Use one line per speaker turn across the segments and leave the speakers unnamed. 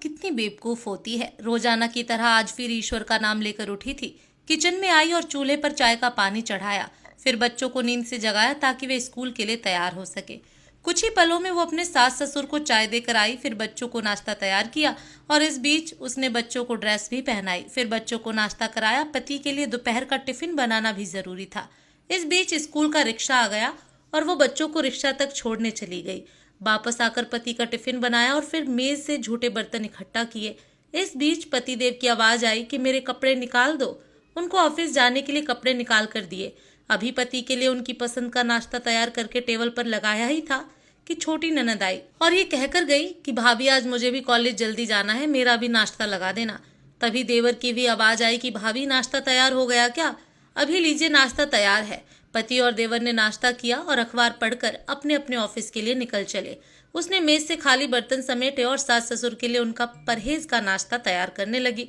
कितनी बेवकूफ होती है। रोजाना की तरह आज फिर ईश्वर का नाम लेकर उठी थी। किचन में आई और चूल्हे पर चाय का पानी चढ़ाया। फिर बच्चों को नींद से जगाया ताकि वे स्कूल के लिए तैयार हो सके। कुछ ही पलों में वो अपने सास ससुर को चाय देकर आई। फिर बच्चों को नाश्ता तैयार किया और इस बीच उसने बच्चों को ड्रेस भी पहनाई। फिर बच्चों को नाश्ता कराया। पति के लिए दोपहर का टिफिन बनाना भी जरूरी था। इस बीच स्कूल का रिक्शा आ गया और वो बच्चों को रिक्शा तक छोड़ने चली गई। वापस आकर पति का टिफिन बनाया और फिर मेज से झूठे बर्तन इकट्ठा किए। इस बीच पतिदेव की आवाज आई कि मेरे कपड़े निकाल दो। उनको ऑफिस जाने के लिए कपड़े निकाल कर दिए। अभी पति के लिए उनकी पसंद का नाश्ता तैयार करके टेबल पर लगाया ही था कि छोटी ननद आई और ये कहकर गई कि भाभी आज मुझे भी कॉलेज जल्दी जाना है, मेरा भी नाश्ता लगा देना। तभी देवर की भी आवाज आई कि भाभी नाश्ता तैयार हो गया क्या? अभी लीजिए नाश्ता तैयार है। पति और देवर ने नाश्ता किया और अखबार पढ़कर अपने अपने ऑफिस के लिए निकल चले। उसने मेज से खाली बर्तन समेटे और सास ससुर के लिए उनका परहेज का नाश्ता तैयार करने लगी।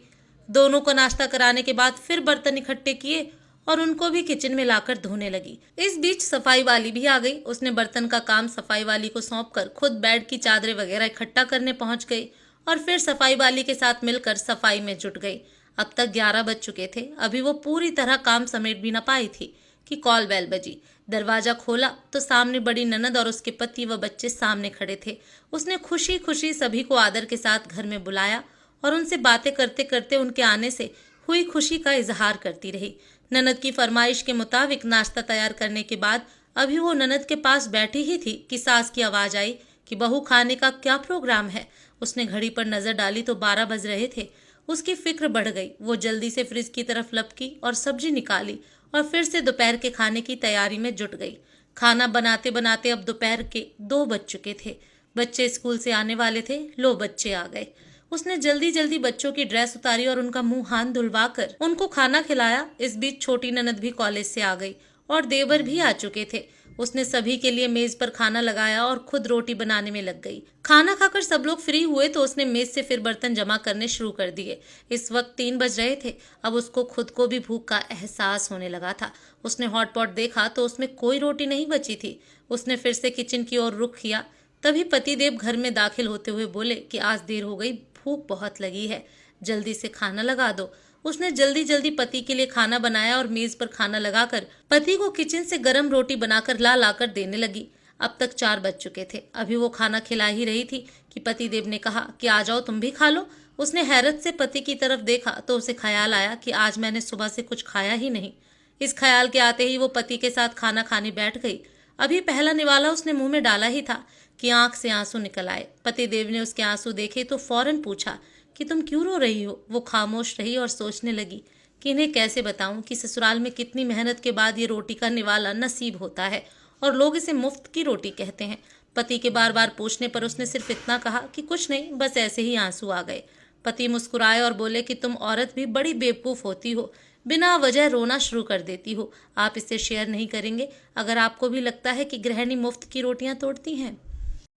दोनों को नाश्ता कराने के बाद फिर बर्तन इकट्ठे किए और उनको भी किचन में लाकर धोने लगी। इस बीच सफाई वाली भी आ गई। उसने बर्तन का काम सफाई वाली को सौंपकर खुद बेड की चादरें वगैरह इकट्ठा करने पहुंच गई और फिर सफाई वाली के साथ मिलकर सफाई में जुट गई। अब तक 11 बज चुके थे। अभी वो पूरी तरह काम समेट भी न पाई थी कि कॉल बेल बजी। दरवाजा खोला तो सामने बड़ी ननद और उसके पति व बच्चे सामने खड़े थे। उसने खुशी खुशी सभी को आदर के साथ घर में बुलाया और उनसे बातें करते करते उनके आने से हुई खुशी का इजहार करती रही। ननद की फरमाइश के मुताबिक नाश्ता तैयार करने के बाद अभी वो ननद के पास बैठी ही थी कि सास की आवाज आई कि बहू खाने का क्या प्रोग्राम है। उसने घड़ी पर नजर डाली तो 12 बज रहे थे। उसकी फिक्र बढ़ गई। वो जल्दी से फ्रिज की तरफ लपकी और सब्जी निकाली और फिर से दोपहर के खाने की तैयारी में जुट गई। खाना बनाते बनाते अब दोपहर के 2 बज चुके थे। बच्चे स्कूल से आने वाले थे। लो बच्चे आ गए। उसने जल्दी जल्दी बच्चों की ड्रेस उतारी और उनका मुंह हाथ धुलवा कर उनको खाना खिलाया। इस बीच छोटी ननद भी कॉलेज से आ गई और देवर भी आ चुके थे। उसने सभी के लिए मेज पर खाना लगाया और खुद रोटी बनाने में लग गई। खाना खाकर सब लोग फ्री हुए तो उसने मेज से फिर बर्तन जमा करने शुरू कर दिए। इस वक्त 3 बज रहे थे। अब उसको खुद को भी भूख का एहसास होने लगा था। उसने हॉट पॉट देखा तो उसमें कोई रोटी नहीं बची थी। उसने फिर से किचन की ओर रुख किया। तभी पतिदेव घर में दाखिल होते हुए बोले कि आज देर हो गई, भूख बहुत लगी है, जल्दी से खाना लगा दो। उसने जल्दी जल्दी पति के लिए खाना बनाया और मेज पर खाना लगाकर पति को किचन से गर्म रोटी बनाकर ला लाकर देने लगी। अब तक 4 बज चुके थे। अभी वो खाना खिला ही रही थी कि पतिदेव ने कहा कि आ जाओ तुम भी खा लो। उसने हैरत से पति की तरफ देखा तो उसे ख्याल आया कि आज मैंने सुबह से कुछ खाया ही नहीं। इस ख्याल के आते ही वो पति के साथ खाना खाने बैठ गई। अभी पहला निवाला उसने मुंह में डाला ही था कि आंख से आंसू निकल आए। पतिदेव ने उसके आंसू देखे तो फौरन पूछा कि तुम क्यों रो रही हो। वो खामोश रही और सोचने लगी कि इन्हें कैसे बताऊं कि ससुराल में कितनी मेहनत के बाद ये रोटी का निवाला नसीब होता है और लोग इसे मुफ्त की रोटी कहते हैं। पति के बार बार पूछने पर उसने सिर्फ इतना कहा कि कुछ नहीं, बस ऐसे ही आंसू आ गए। पति मुस्कुराए और बोले कि तुम औरत भी बड़ी बेवकूफ होती हो, बिना वजह रोना शुरू कर देती हो। आप इसे शेयर नहीं करेंगे अगर आपको भी लगता है कि गृहिणी मुफ्त की रोटियां तोड़ती हैं।